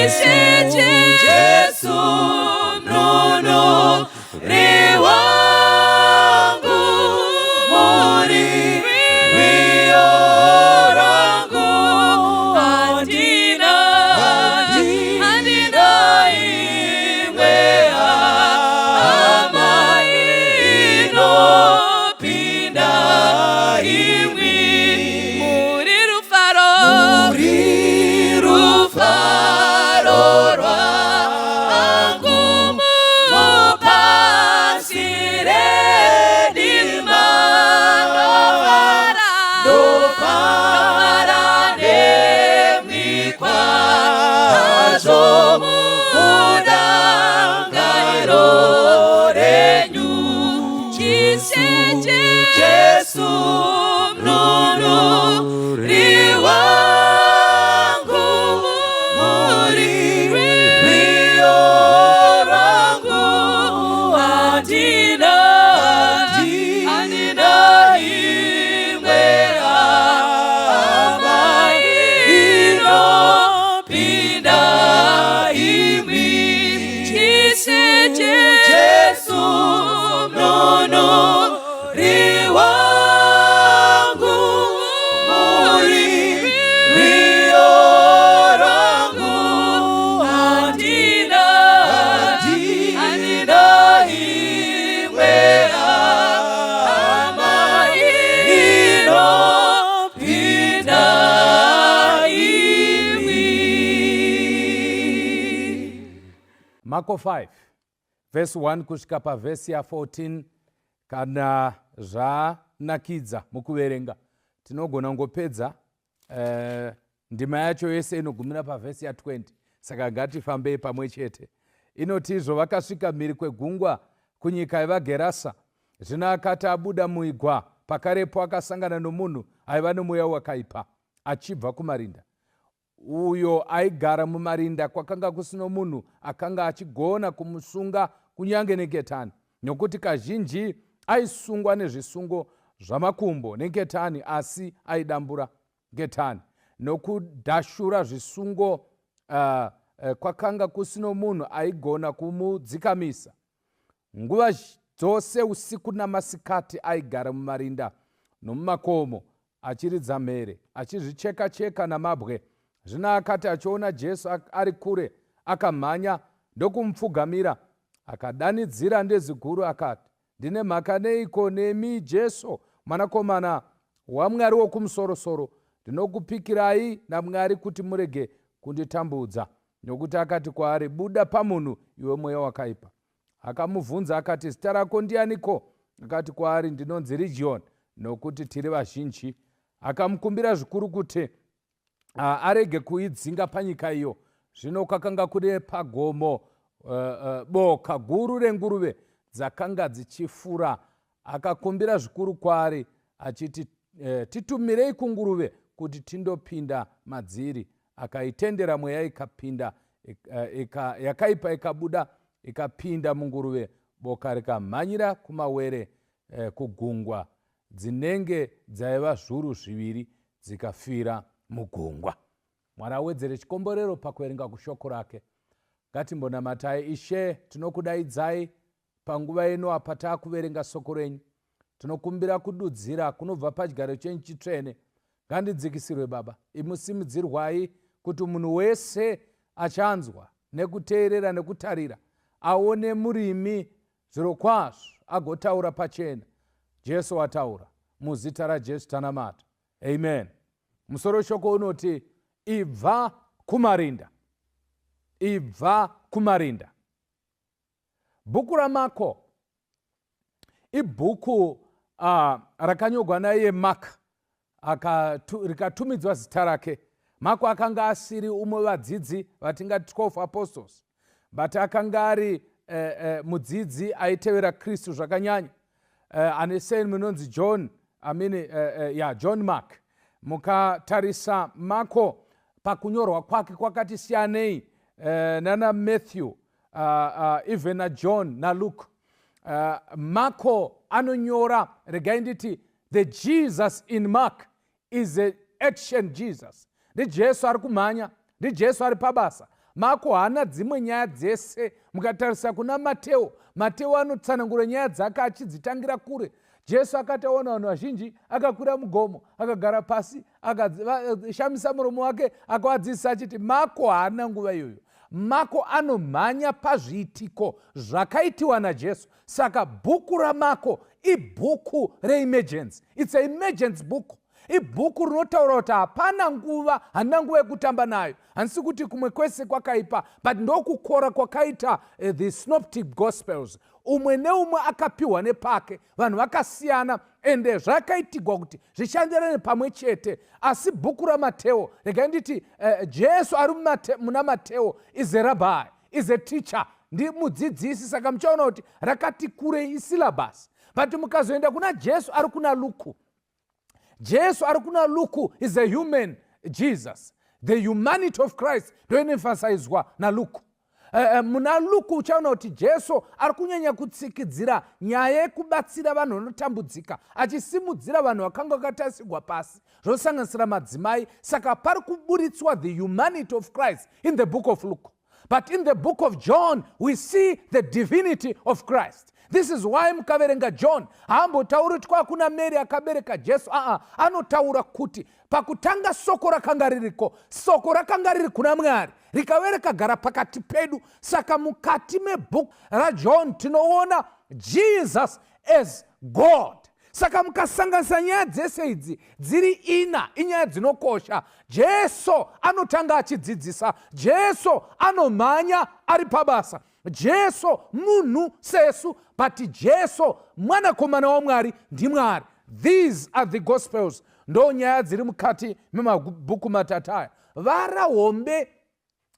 Jesu mnono riwangu muri rio rangu andina imwe ama ino pinda imwi muri rufaro rwangu mupasire dofara nemikwa mudangairo renyu chiseje Jesu mnono riwangu muri rio rangu andina imwe ama ino pinda imwi chiseje Jesu mnono riwangu muri rio rangu andina imwe ama ino pinda imwi. Marko 5 verse 1 kusvika pavhesi ya14. Kana zvanakidza mukuverenga tinogona ngopedza ndima yacho yese inogumira pavhesi ya20. Saka ngatifambei pamwe chete. Inotizvo vakasvika mhiri kwegungwa kunyika yevagerasa. Zvino akati abuda muigwa, pakarepo akasangana nomunhu aiva nomweya wakaipa achibva kumarinda. Uyo aigara mumarinda kwakanga kusino munhu akanga achigona kumusunga kunyange neketani, nokuti kazhinji aisungwa nezvisungo zvamakumbo neketani, asi aidambura ketani. Nokudhashura zvisungo kwakanga kusino munhu aigona kumudzikamisa. Nguva dzose usiku namasikati aigara mumarinda nomumakomo achiridza mhere achizvicheka-cheka namabwe. Zvino akati achiona Jesu ari kure, akamhanya ndokumupfugamira, akadanidzira ndezwi guru akati, ndine mhaka neiko nemi Jesu, mwanakomana waMwari wokumusoro-soro? Ndinokupikirai naMwari kuti murege kunditambudza. Nokuti akati kwaari, buda pamunhu, iwe mweya wakaipa. Akamubvunza akati, zita rako ndianiko? Akati kwaari, ndinonzi Region, nokuti tiri vazhinji. Akamukumbira zvikuru kuti arege kuidzinga panyika iyo. Zvino kwakanga kune pagomo boka guru renguruve dzakanga dzichifura. Akakumbira zvikuru kwaari achiti, titumirei kunguruve kuti tindopinda madziri. Akaitendera, mweya ikapinda, yakaipa ikabuda ikapinda munguruve. Boka rikamhanyira kumawere kugungwa, dzinenge dzaiva zviuru zviviri dzikafira mugungwa. Mwari awedzere chikomborero pakuverenga kushoko rake. Ngatimbonamatai. Ishe, tinokudaidzai panguva ino apa taakuverenga soko renyu. Tinokumbira kududzira kunobva pachigaro chenyu chitsvene. Ngandidzikisirwe Baba, imusimudzirwai kuti munhu wese achanzwa nekuteerera nekutarira aone murimi zvirokwazvo agotaura pachena. Jesu ataura, muzita raJesu tanamata, amen. Musoro shoko unoti ibva kumarinda. Ibva kumarinda. Bhuku raMarko ibhuku rakanyogwa naiye Mark, rikatumidzwa zita rake. Marko akanga asiri umwe vadzidzi vatingati 12 apostles, but akanga ari mudzidzi aitevera Kristu zvakanyanya. Ane seni munonzi John Mark. Mukatarisa Marko pakunyorwa kwake kwakati siyanei nana Matthew, even na John na Luke. Marko anonyora, regai nditi, the Jesus in Mark is the action Jesus. Ndi Jesu ari kumhanya, ndi Jesu ari pabasa. Mako haana dzimwe nyaya dzese. Mukatarisa kuna Mateo anotsanangura nyaya dzake achidzitangira kure. Jesu akataona vanhu vazhinji, akakwira mugomo, akagara pasi, akashamisa muromo wake, akawadzidzisa achiti Mako haana nguva iyoyo. Mako anomhanya pazviitiko zvakaitiwa naJesu. Saka bhuku raMako ibhuku reemergency. It's an emergency book. Ibhuku rinotaura kuti hapana nguva, handina nguva yekutamba nayo. Handisi kuti kumwe kwese kwakaipa, but ndokukora kwakaita the synoptic gospels. Umwe neumwe akapiwa nepake, vanhu vakasiyana, ende zvakaitigwa kuti zvishandirane pamwe chete. Asi bhuku raMateo, regai nditi Jesu ari muna Mateo is a rabbi, is a teacher, ndi mudzidzisi, saka muchaona kuti rakati kurei isyllabus. But mukazoenda kuna Jesu ari kuna Luku, Jesu ari kuna Luku is a human Jesus. The humanity of Christ ndoinoemphasizwa naLuku. Muna Luku uchaona kuti Jesu ari kunyanya kutsikidzira nyaya yekubatsira vanhu vanotambudzika, achisimudzira vanhu vakanga vakatasigwa pasi, zvosanganisira madzimai. Saka pari kuburitswa the humanity of Christ in the book of Luke. But in the book of John, we see the divinity of Christ. This is why mukaverenga John haambotauri kuti kwakuna Mary akabereka Jesu. Anotaura kuti pakutanga soko rakanga ririko, soko rakanga riri kuna Mwari, rikave rakagara pakati pedu. Saka mukati mebhuku raJohn tinoona Jesus as God. Saka mukasanganisa nyaya dzese idzi dziri inyaya dzinokosha. Jesu anotanga achidzidzisa, Jesu anomhanya ari pabasa, Jesu munhu sesu, but Jesu mwanakomana waMwari ndiMwari. These are the gospels. Ndo nyaya dziri mukati memabhuku matatu aya. Vara hombe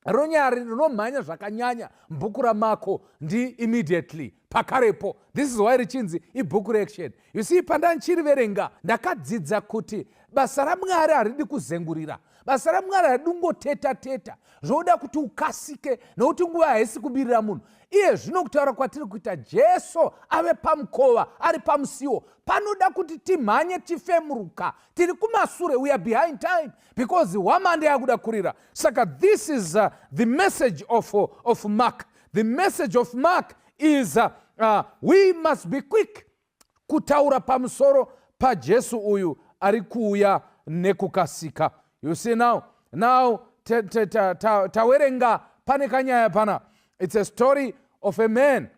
ronyari rinomhanya zvakanyanya mubhuku raMako ndi immediately pakarepo. This is why richinzi ibhuku reaction. You see, pandanchiriverenga ndakadzidza kuti basa raMwari haridi kuzengurira, basa raMwari haridi kungoteta zvoda kuti ukasike, nokuti nguva haisi kubirira munhu. Iye zvino kutaura kwatiri kuita Jesu ave pamukova, ari pamusiwo, panoda kuti timhanye tifemuruka, tiri kumasure, we are behind time, because hwamande yakuda kurira. Saka this is the message of Mark. The message of Mark is we must be quick kutaura pamusoro paJesu uyu ari kuuya nekukasika. You see now tawerenga pane kanyaya pana. It's a story of a man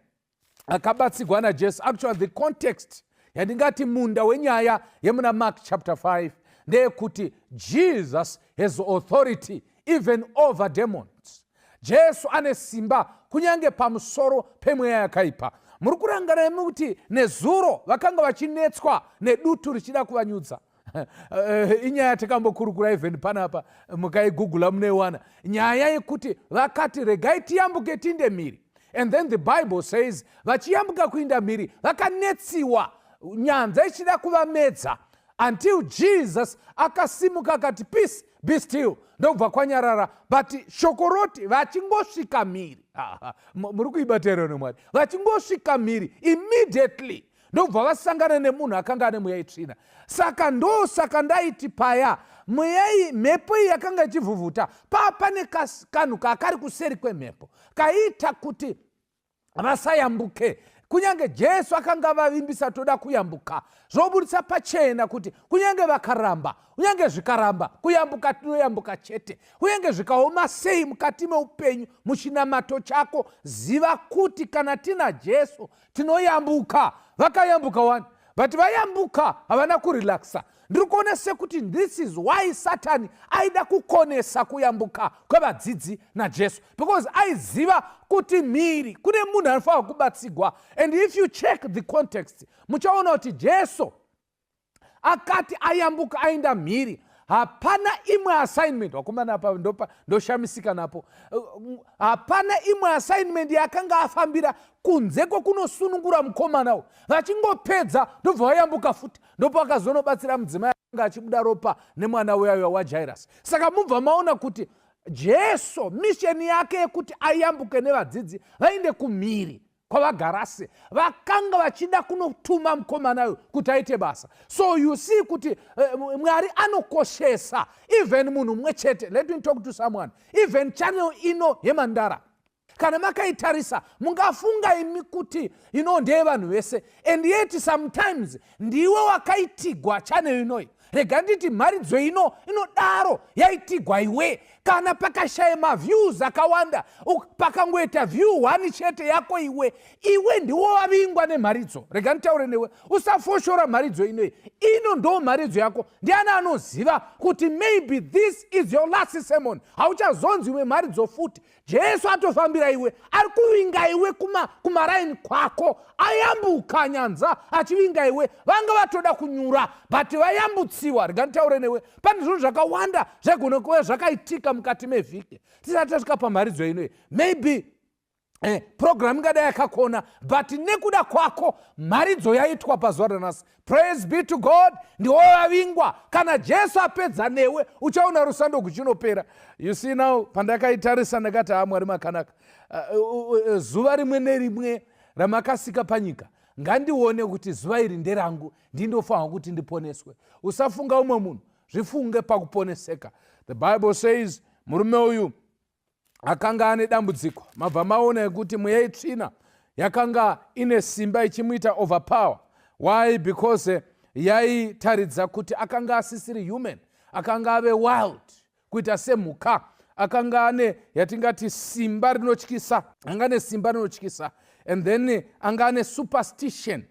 akabatsigwa naJesu. Actually the context yandingati munda wenyaya yemuna Mark chapter 5 ndeyekuti Jesus has authority even over demons. Jesu ane simba kunyange pamusoro pemweya yakaipa. Muri kurangana kuti nezuro vakanga vachinetswa nedutu richida kuvanyudza. Inyaya takambokurukura even panapa mukaigugula munoiwana. Nyaya yekuti vakati regai tiyambuke tiinde mhiri. And then the Bible says vachiyambuka kuinda mhiri vakanetsiwa, nyanza ichida kuvamedza, until Jesus akasimuka akati peace be still, ndobva kwanyarara. But shokoroti vachingosvika mhiri, muri kuibatera nomwari, vachingosvika mhiri immediately ndobva vasangana nemunhu akanga ane mweya itsvina. Saka ndaiti paya mhepo iyi yakanga ichivhuvhuta, pane kanhu kakari kuseri kwemhepo kaita kuti vasayambuke. Kunyange Jesu akanga vavimbisa toda kuyambuka, zvoburitsa pachena kuti kunyange vakaramba, kunyange zvikaramba kuyambuka tinoyambuka chete. Kunyange zvikaoma sei mukati meupenyu muchinamato chako, ziva kuti kana tina Jesu tinoyambuka. Vakayambuka wani, but vayambuka havana kurelaxa. Ndiri kuona sekuti this is why Satan aida kukonesa kuyambuka kwevadzidzi naJesu, because aiziva kuti mhiri kune munhu anofanira kubatsigwa. And if you check the context, muchaona kuti Jesu akati ayambuka aenda mhiri, hapana imwe assignment, wakomana apa ndoshamisika napo, hapana imwe assignment yakanga afambira kunze kwekunosunungura mukomana. Vachingopedza ndobva vayambuka futi, ndopo akazonobatsira mudzimai akanga achibuda ropa nemwana weyayo waJairus. Saka mubva maona kuti Jesu misheni yake yekuti ayambuke nevadzidzi vainde kumhiri kwavagarase vakanga vachida kunotuma mukomanayo kuti aite basa. So you see kuti Mwari anokoshesa even munhu mumwe chete. Let me talk to someone. Even channel ino yeMandara, kana makaitarisa mungafunga imi kuti ndeye vanhu vese, and yet sometimes ndiwe wakaitigwa channel inoi. Rega nditi mharidzo inodaro yaitigwa iwe, kana pakashaya maviews akawanda, pakangoita view 1 chete yako iwe ndiwo wavingwa nemharidzo. Rega nditaure newe, usafoshora mharidzo inoi. Ndo mharidzo yako. Ndiani anoziva kuti maybe this is your last sermon, hauchazonzi iwe mharidzo futi. Jesu atofambira iwe, ari kuvinga iwe kumaraini kwako, ayambuka nyanza achivinga iwe. Vanga vatoda kunyura but vayambutsiwa. Rega nditaure newe, pane zvinhu zvakawanda zvagona kuva zvakaitika mukati mevhiki tisati tasvika pamharidzo inoi. Maybe program ingadai yakakona but nekuda kwako mharidzo yaitwa pazuva ranhasi. Praise be to God. Ndiwo vavingwa. Kana Jesu apedza newe uchaona rusando kuchinopera. You see now, pandakaitarisa ndakati Mwari makanaka. Zuva rimwe nerimwe ramakasika panyika, ngandione kuti zuva iri nderangu, ndindofanwa kuti ndiponeswe. Usafunga umwe munhu, zvifunge pakuponeseka. The Bible says murume uyu akanga ane dambudziko. Mabva maona kuti mweya itsvina yakanga ine simba ichimuita overpower. Why? Because yaitaridza kuti akanga asisiri human, akanga ave wild, kuita semhuka. Akanga ane yatingati simba rinotyisa, anga ane simba rinotyisa, and then anga ane superstition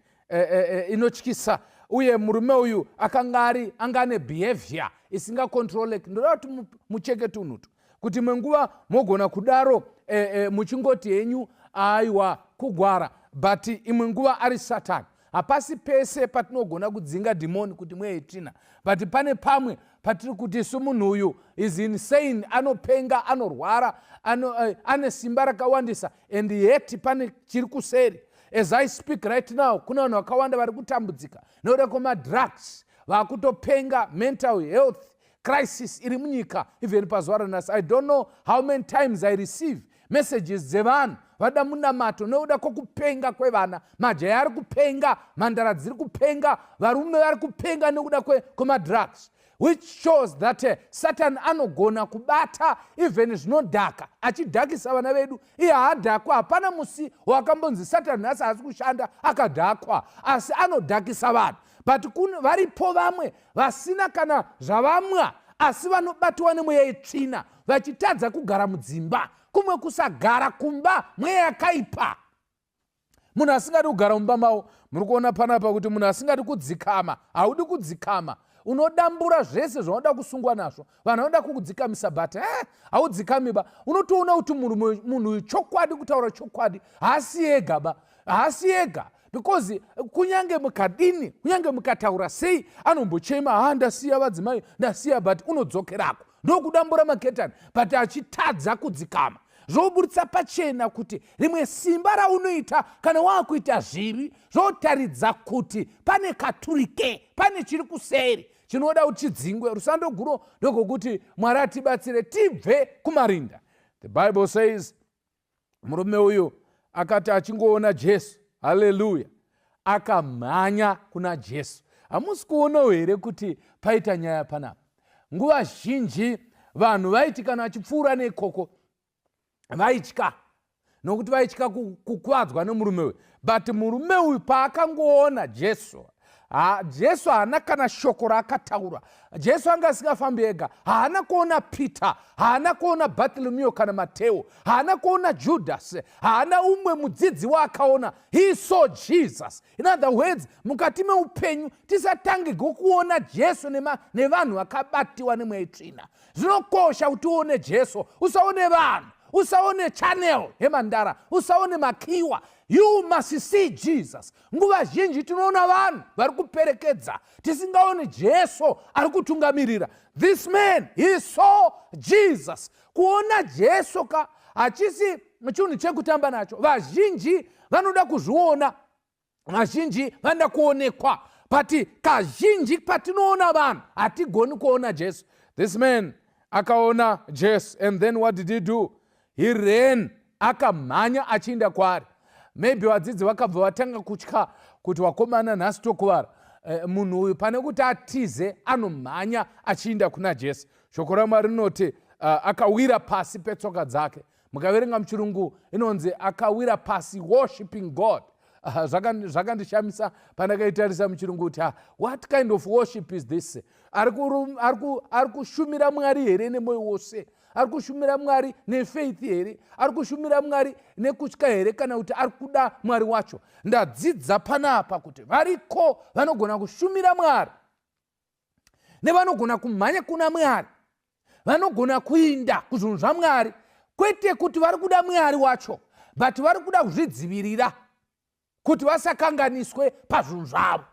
inotyisa. Uye murume uyu anga ane behavior isingacontroleki. Ndoda kuti mucheke tunutu kuti mwenguva mogona kudaro muchingoti henyu aiwa kugwara, but imwe nguva ari Satani. Hapasi pese patinogona kudzinga dhimoni kuti mweya itsvina, but pane pamwe patiri kuti sumunhu uyu is insane, anopenga, anorwara, ane simba rakawandisa, and yet pane chiri kuseri. As I speak right now, kuna vanhu vakawanda vari kutambudzika nokuda kwemadrugs, vakutopenga, mental health crisis iri munyika even pazuva ranhasi. I don't know how many times I receive messages dzevanhu vada munamato nokuda kwokupenga kwevana. Majaya ari kupenga, mhandara dziri kupenga, varume vari kupenga nokuda kwemadrugs, which shows that Satan anogona kubata even zvinodhaka, achidhakisa vana vedu. Iye haadhakwa. Hapana musi wakambonzi Satan nhasi asi kushanda akadhakwa, asi anodhakisa vanhu. But varipo vamwe vasina kana zvavamwa, asi vanobatiwa nemweya itsvina, vachitadza kugara mudzimba, kumwe kusagara kumba mweya yakaipa. Munhu asingadi kugara mumba mavo. Muri kuona panapa kuti munhu asingadi kudzikama, haudi kudzikama, unodambura zvese zvaunoda kusungwa nazvo. Vanhu vanoda kukudzikamisa but haudzikamiba. Unotoona kuti munhu chokwadi, kutaura chokwadi, haasi ega ba, haasi ega. Because kunyange mukadini, kunyange mukataura sei, anombochema, ndasiya vadzimai, ndasiya, but unodzokerako. Ndokudambura maketani, but achitadza kudzikama. Zvoburitsa pachena kuti rimwe simba raunoita kana wakuita zvivi zvotaridza kuti pane katurike, pane chiri kuseri chinoda kuti chidzingwe. Rusando guru ndokuti Mwari atibatsire tibve kumarinda. The Bible says murume uyu akati achingoona Jesu, haleluya, akamhanya kuna Jesu. Hamusi kuonawo here kuti paita nyaya panapa? Nguva zhinji vanhu vaiti kana vachipfuura neikoko vaitya, nokuti vaitya kukwadzwa nemurume uyu. But murume uyu paakangoona Jesu, Jesu haana kana shoko raakataura. Jesu anga asingafambi ega. Haana kuona Peter, haana kuona Bartholomew kana Mateo, haana kuona Judas, haana umwe mudzidzi waakaona. He saw Jesus. In other words, mukati meupenyu tisatange kuona Jesu nevanhu vakabatiwa nemweya itsvina. Zvinokosha kuti uone Jesu, usaone vanhu, usaone channel yeMandara, usaone Makiwa. You must see Jesus. Nguva zhinji tinoona vanhu vari kuperekedza, tisingaoni Jesu ari kutungamirira. This man, he saw Jesus. Kuona Jesu hachisi chinhu chekutamba nacho. Vazhinji vanoda kuzviona, vazhinji vanoda kuonekwa, but kazhinji patinoona vanhu hatigoni kuona Jesu. This man akaona Jesu, and then what did he do? He ran, akamhanya achienda kwaari. maybe vadzidzi vakabva vatanga kutya kuti wakomana nhasi tokuvara. Munhu uyu pane kuti atize anomhanya achiinda kuna Jesu. Shoko raMwari rinoti akawira pasi petsoka dzake. Mukaverenga muchirungu inonzi akawira pasi worshiping God. Zvakandishamisa pandakaitarisa muchirungu kuti what kind of worship is this? Ari kushumira Mwari here nemwoyo wose? Ari kushumira Mwari nefaith here? Ari kushumira Mwari nekutya here kana kuti ari kuda Mwari wacho? Ndadzidza panapa kuti variko vanogona kushumira Mwari nevanogona kumhanya kuna Mwari, vanogona kuinda kuzvinhu zvaMwari, kwete kuti vari kuda Mwari wacho, but vari kuda kuzvidzivirira kuti vasakanganiswe pazvinhu zvavo.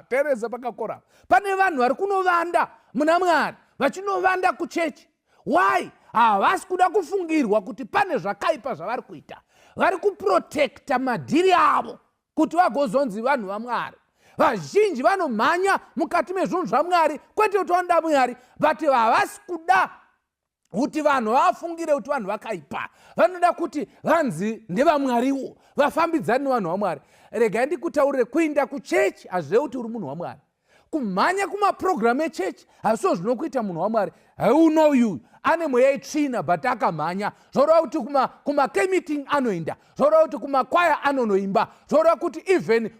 Tereza pakakora. Pane vanhu vari kunovanda muna Mwari, vachinovanda kuchechi. Why? Havasi kuda kufungirwa kuti pane zvakaipa zvavari kuita. Vari kuprotekta madhiri avo kuti vagozonzi vanhu vaMwari. Vazhinji vanomhanya mukati mezvinhu zvaMwari, kwete kuti vanoda Mwari, but havasi kuda kuti vanhu vafungire kuti vanhu vakaipa. Vanoda kuti vanzi ndevamwariwo, vafambidzane nevanhu vaMwari. Regai ndikutaurire, kuinda kuchechi hazvive kuti uri munhu waMwari. Kumhanya kumapurogiramu echechi hazvo zvinokuita munhu waMwari. Unoyu ane mweya itsvina but akamhanya. Zvoreva kuti kumakemeeting anoenda, zvoreva kuti kumakwaya anonoimba, zvoreva kuti even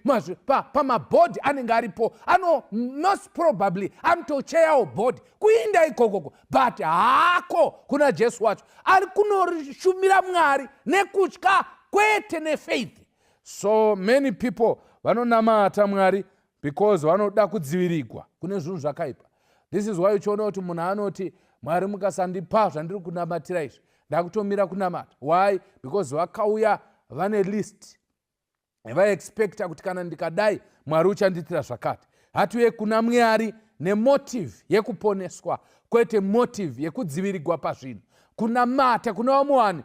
pamabhodhi anenge aripo, most probably anotocheyawo bhodhi kuinda ikokoko, but haako kuna Jesu wacho. Ari kunoshumira Mwari nekutya, kwete nefaith. So many people vanonamata Mwari because vanoda kudzivirigwa kune zvinhu zvakaipa. This is why uchiona kuti munhu anoti Mwari mukasandipa zvandiri kunamatira izvi ndakutomira kunamata. Why? Because vakauya vane list, vaexpecta kuti kana ndikadai Mwari uchandiitira zvakati. Hatiuye kuna Mwari nemotive yekuponeswa, kwete motive yekudzivirigwa pazvinhu. Kunamata kuna vamwe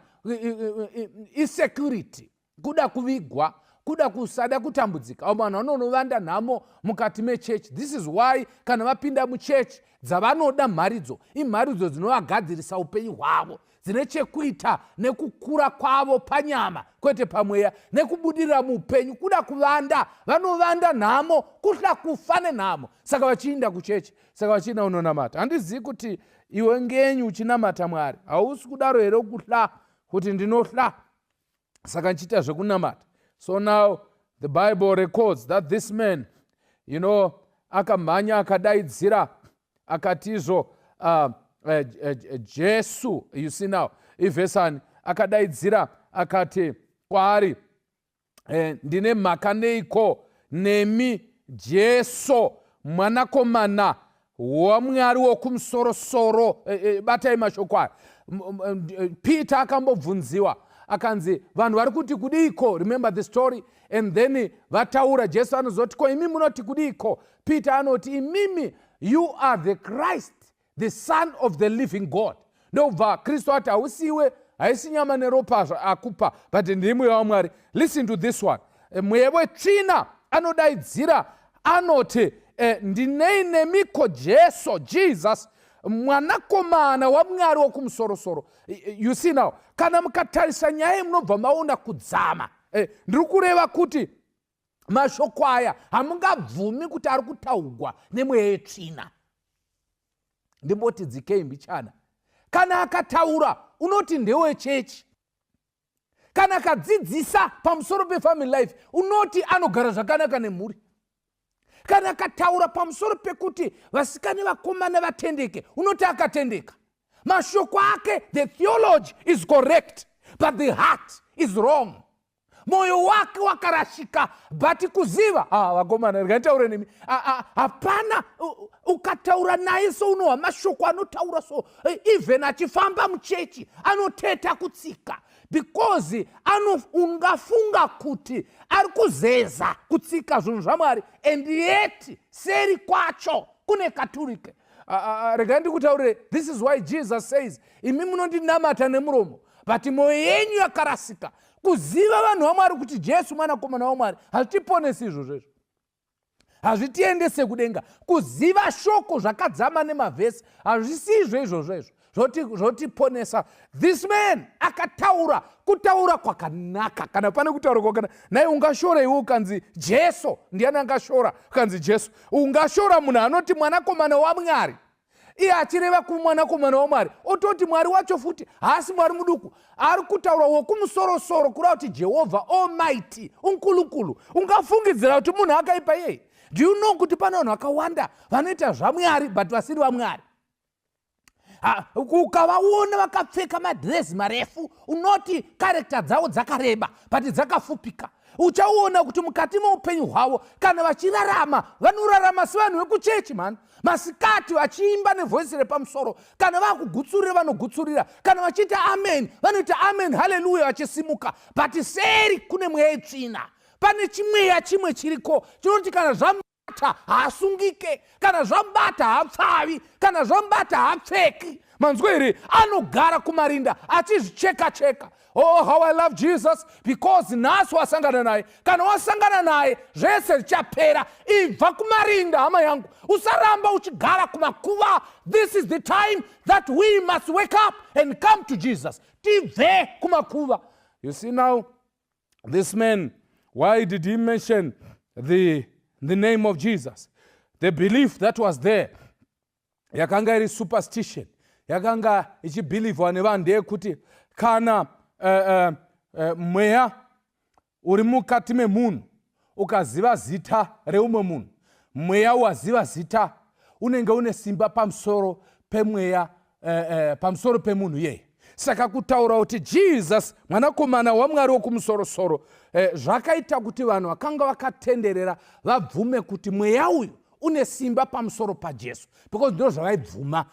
insecurity, kuda kuvigwa, kuda kusada kutambudzika. Vanhu vanonovanda nhamo mukati mechechi. This is why kana vapinda muchechi dzavanoda mharidzo, imharidzo dzinovagadzirisa upenyu hwavo, dzine chekuita nekukura kwavo panyama kwete pamweya, nekubudirira muupenyu. Kuda kuvanda, vanovanda nhamo, kuhla kufa nenhamo, saka vachiinda kuchechi, saka vachiinda unonamata. Handizivi kuti iwe ngenyu uchinamata Mwari, hausi kudaro here kuhla kuti ndinohla saka nchiita zvekunamata. So now the Bible records that this man, akamhanya akadaidzira akatizvo Jesu, you see now, ivhesani, akadaidzira akati kwaari, ndine mhaka neiko nemi Jesu mwanakomana waMwari wokumusoro-soro. Batai mashoko aya. Peter akambobvunziwa akanzi vanhu vari kuti kudiko, remember the story, and then vataura, Jesu anozoti ko imimi munoti kudiko? Peter anoti imimi, you are the Christ, the Son of the living God. Ndobva Kristu ati hausiwe, haisi nyama neropa akupa, but ndiri mweya waMwari. Listen to this one. Mweya wetsvina anodaidzira anoti ndinei nemiko Jesu, Jesus, mwanakomana waMwari wokumusoro-soro. You see now, kana mukatarisa nyaya munobva maona kudzama. Ndiri kureva kuti mashoko aya hamungabvumi kuti ari kutaurwa nemweya yetsvina. Ndimboti dzikei mbichana. Kana akataura unoti ndewechechi. Kana akadzidzisa pamusoro pefamily life unoti anogara zvakanaka nemhuri. Kana akataura pamusoro pekuti vasikane vakomana vatendeke unoti akatendeka. Mashoko ake, the theology is correct, but the heart is wrong. Moyo wake wakarashika, but kuziva vakomana rikaitaura nemi hapana. Ukataura naye so unowa mashoko anotaura so, even achifamba muchechi anoteta kutsika, because ungafunga kuti ari kuzeza kutsika zvinhu zvaMwari, and yet seri kwacho kune katurike. Regai ndikutaurire, this is why Jesus says imi munondinamata nemuromo but mwoyo yenyu yakarasika. Kuziva vanhu vaMwari kuti Jesu mwanakomana waMwari hazvitiponesi izvozvo, hazvitiendese kudenga. Kuziva shoko zvakadzama nemavhesi hazvisizvo izvozvo. zvotiponesa. This man akataura, kutaura kwakanaka. Kana pane kutaura kwakanaka, naye ungashora iwe ukanzi Jesu. Ndiani angashora ukanzi Jesu? Ungashora munhu anoti mwanakomana waMwari. Iye achireva kumwanakomana waMwari ototi Mwari wacho futi haasi Mwari muduku. Ari kutaura wokumusoro-soro kureva kuti Jehovah Almighty, unkulukulu. Ungafungidzira kuti munhu akaipa yeye. Do you know kuti pane vanhu vakawanda vanoita zvaMwari but vasiri vaMwari? Ukavaona vakapfeka madresi marefu unoti karekta dzavo dzakareba but dzakafupika. Uchaona kuti mukati meupenyu hwavo kana vachirarama vanorarama sevanhu vekuchechi man. Masikati vachiimba nevoisi repamusoro, kana vakugutsurira vanogutsurira, kana vachiita amen vanoita amen haleluya vachisimuka. But seri kune mweya itsvina. Pane chimweya chimwe chiriko chinoti kana zvamubata haasungike, kana zvamubata haapfavi, kana zvamubata haapfeki. Manzwa here, anogara kumarinda achizvicheka-cheka. Oh, how I love Jesus, because nhasi wasangana naye. Kana wasangana naye zvese zvichapera. Ibva kumarinda hama yangu, usaramba uchigara kumakuva. This is the time that we must wake up and come to Jesus. Tibve kumakuva. You see now, this man, why did he mention the name of Jesus? The belief that was there, yakanga iri superstition, yakanga ichibhilivhwa nevanhu ndeyekuti kana mweya uri mukati memunhu ukaziva zita reumwe munhu, mweya waziva zita unenge une simba pamusoro pemweya, pamusoro pemunhu yeye. Saka kutaura kuti Jesus mwanakomana waMwari wokumusoro-soro, zvakaita kuti vanhu vakanga vakatenderera vabvume kuti mweya uyu une simba pamusoro paJesu, because ndo zvavaibvuma,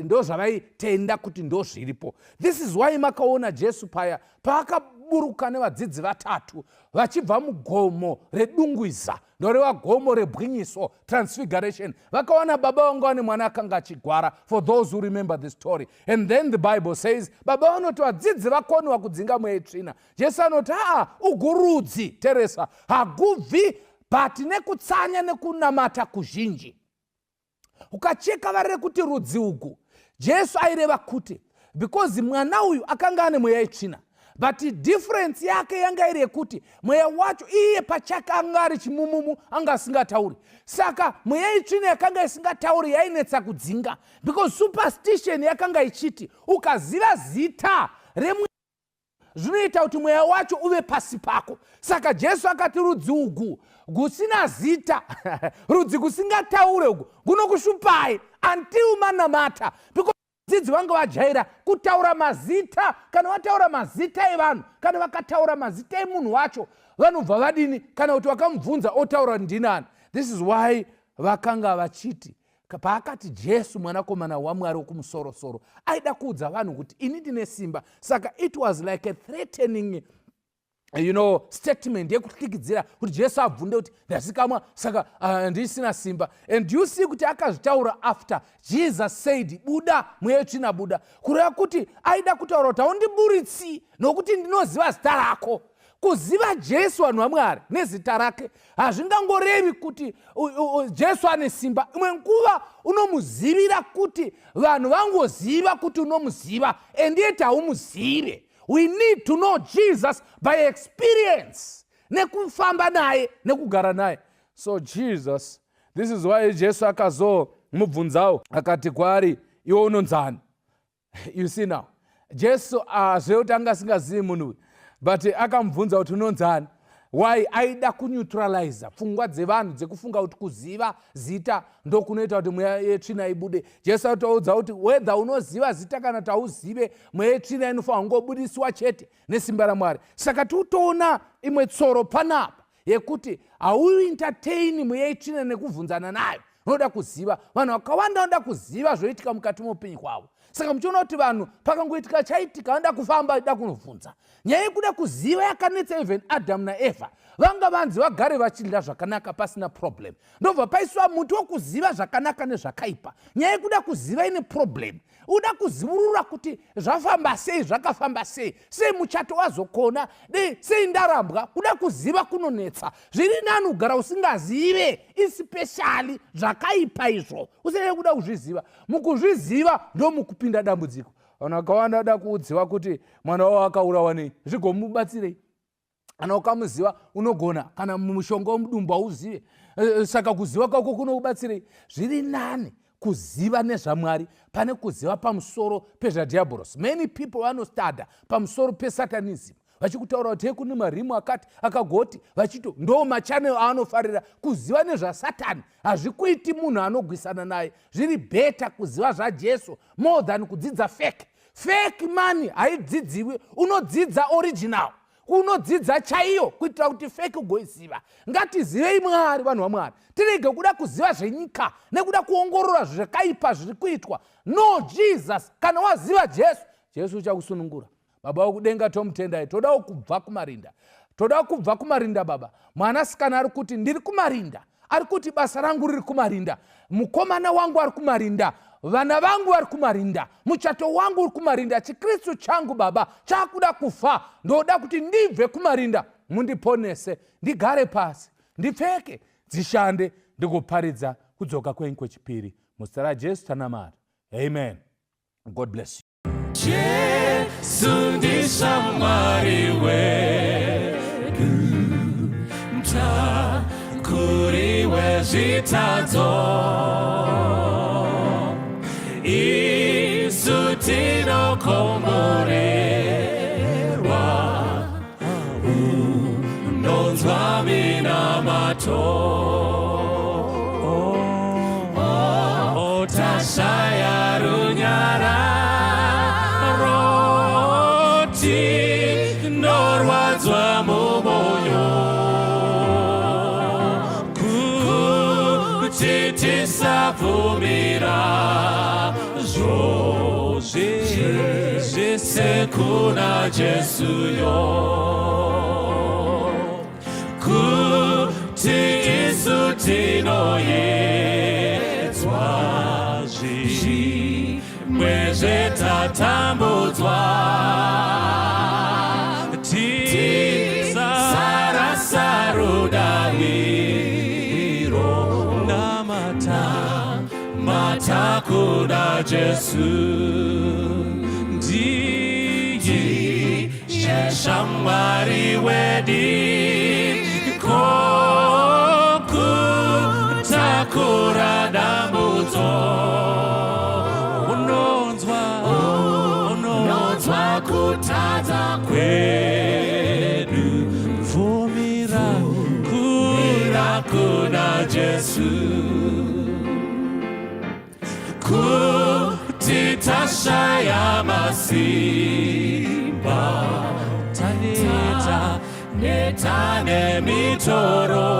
ndo zvavaitenda kuti ndo zviripo. This is why makaona Jesu paya paakaburuka nevadzidzi vatatu vachibva mugomo redungwiza, ndoreva gomo rebwinyiso, transfiguration. Vakaona baba vangu vane mwana akanga achigwara, for those who remember the story. And then the Bible says baba vanoti vadzidzi vakoniwa kudzinga mweya itsvina. Jesu anoti ugurudzi Teresa hagubvi but nekutsanya nekunamata kuzhinji. Ukacheka varere kuti rudzi ugu, Jesu aireva kuti because mwana uyu akanga ane mweya itsvina, but difference yake yanga iri yekuti mweya wacho iye pachake anga ari chimumumu, anga asingatauri. Saka mweya itsvina yakanga isingatauri yainetsa kudzinga, because superstition yakanga ichiti ukaziva zita remweya zvinoita kuti mweya wacho uve pasi pako. Saka Jesu akati rudzi ugu gusina zita rudzi kusingataure ugu gunokushupai until manamata, because dzidzi vanga vajaira kutaura mazita. Kana vataura mazita evanhu, kana vakataura mazita emunhu wacho, vanobva vadini? Kana kuti vakamubvunza otaura ndinani. This is why vakanga vachiti paakati Jesu mwanakomana waMwari wokumusoro-soro aida kuudza vanhu kuti ini ndine simba. Saka it was like a threatening statement yekutlikidzira kuti Jesu abvunde kuti ndasikamwa saka ndisina simba. And you see kuti akazvitaura after Jesus said buda mweya itsvina buda, kureva kuti aida kutaura kuti haundiburitsi nokuti ndinoziva zita rako. Kuziva Jesu vanhu vaMwari nezita rake hazvingangorevi kuti Jesu ane simba. Imwe nguva unomuzivira kuti vanhu vangoziva kuti unomuziva and yet haumuzive. We need to know Jesus by experience, nekufamba naye nekugara naye. So Jesus, this is why Jesu akazomubvunzawo akati kwaari iwe unonzani? You see now, Jesu zvekuti anga asingazivi munhu, but akamubvunza kuti unonzani. Why? Aida kuneutralize pfungwa dzevanhu dzekufunga kuti kuziva zita ndokunoita kuti mweya yetsvina ibude. Jesu atoudza kuti whether unoziva zita kana kuti hauzive, mweya yetsvina inofanira kungobudiswa chete nesimba raMwari. Saka tinoona imwe tsoro panapa yekuti hauentertain mweya yetsvina nekubvunzana nayo, unoda kuziva. Vanhu vakawanda vanoda kuziva zvoitika mukati meupenyu hwavo. Saka muchiona kuti vanhu pakangoitika chaitika vanoda kufamba da kunobvunza. Nyaya yekuda kuziva yakanetsa even Adam naEvha. Vanga vanzi vagare vachidya zvakanaka pasina problem. Ndobva paiswa muti wokuziva zvakanaka nezvakaipa. Nyaya yekuda kuziva ine problem. Uda kuzivurura kuti zvafamba sei zvakafamba sei. Sei muchato wazokona, sei ndarambwa, uda kuziva kunonetsa. Zviri nani kugara usingazive especially zvakaipa izvo. Usere kuda kuzviziva. Mukuzviziva ndo mukupinda dambudziko. Vanhu vakawanda vada kuudziwa kuti mwana wavo akaurawa nei. Zvigomubatsirei. Kana ukamuziva unogona, kana mushonga womudumbu auzive. Saka kuziva kwako kunokubatsirei. Zviri nani kuziva nezvaMwari pane kuziva pamusoro pezvadiabolos. Many people vanostada pamusoro pesatanism. Vachikutaura kuti kune marimu akati akagoti vachito ndo machanel aanofarira kuziva nezvasatani. Hazvikuiti munhu anogwisana naye. Zviri beta kuziva zvaJesu more than kudzidza fake. Fake money haidzidziwi, unodzidza original. Unodzidza chaiyo kuitira kuti fake ugoiziva. Ngatizivei Mwari, vanhu vaMwari. Tirege kuda kuziva zvenyika nekuda kuongorora zvakaipa zviri kuitwa. No, Jesus, kana waziva Jesu, Jesu uchakusunungura. Baba wokudenga tomutendai, toda kubva kumarinda. Toda kubva kumarinda baba. Mwanasikana ari kuti ndiri kumarinda. Ari kuti basa rangu riri kumarinda. Mukomana wangu ari kumarinda. Vana vangu vari kumarinda. Muchato wangu uri kumarinda. Chikristu changu baba chakuda kufa. Ndoda kuti ndibve kumarinda. Mundiponese. Ndigare pasi. Ndipfeke. Dzishande. Ndikuparidza kudzoka kwenyu kwechipiri. Muzita raJesu tanamara. Amen. God bless you. Jesu ndishamwari wedu, mtakuriwe zvitadzo. Isu tinokomborerwa, unonzwa minamato. Tashaya runyararo, tinorwadzwa mumwoyo, kuti tisabvumira zvose kuna Jesuyo, kuti isu tinoyedzwa zvimwe tatambudzwa, tisarasa rudaviro namata kuna Jesu. Ndiye shamwari wedi kokutakura dambudzo. Kutadza kwedu, vumira kuna Jesu, kuti tashaya masimba, taneta nemitoro,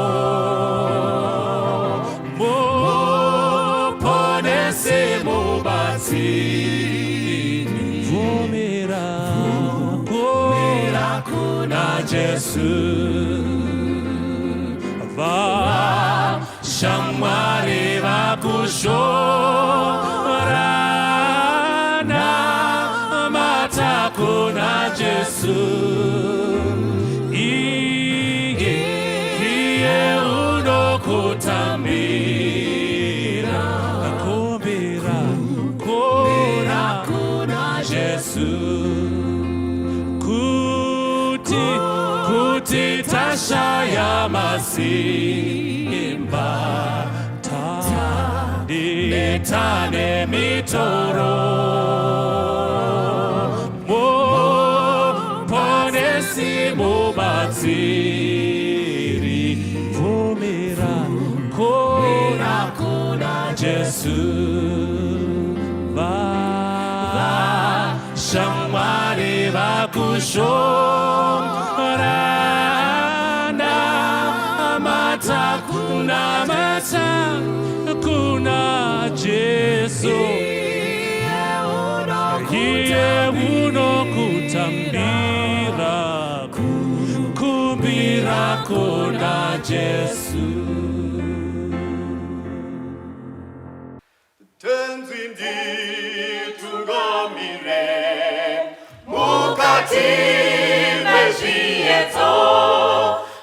muponese mubatsiri, vumira kuna Jesu. Vashamwari vakushorana, mata kuna Jesu. Iye unokutambira, kumbira kuna Jesu. Kuti tashaya masimba, taneta mitoro, muponesi mubatsiri, vumira kuna Jesu. Vashamwari vakushorana, mata kuna Jesu. Uye unokutambira kumbira kona Jesu. Tenzi nditungamire mukati mezviyedzo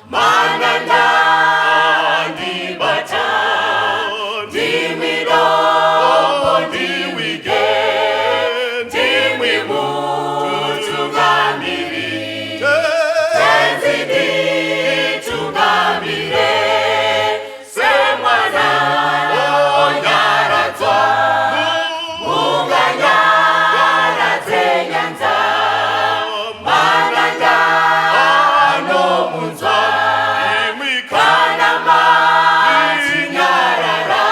mananda ndibata ndimidombo ndiwige ndimwi mutungamiri tenzi nditungamire semwana onyaradzwa munganyaradze nyanza mananda anomunzwa imwi kana machinyarara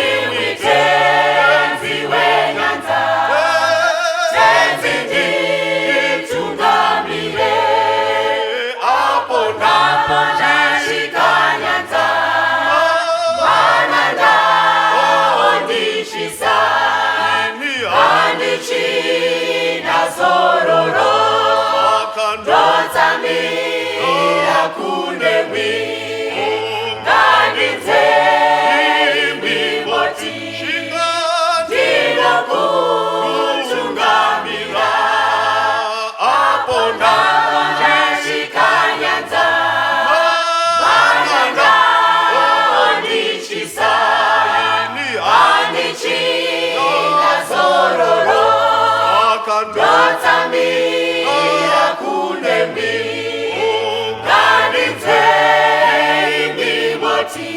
imwi tenzi wenyanza tenzi nditungamire apo ndasvika nyanza mananda ondishisa handichina zororo ndotsamira kune mwi ngandinzembi moti ndinokutungamira apo ndasvika nyanza mananda ondishisa handichina zororo ndotsamira kune mwi ngandinzembi moti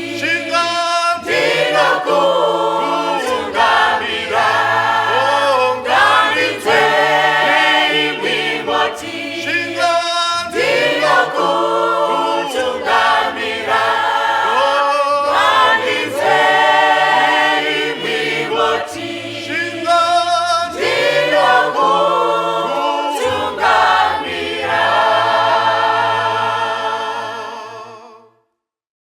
ndinokutungamira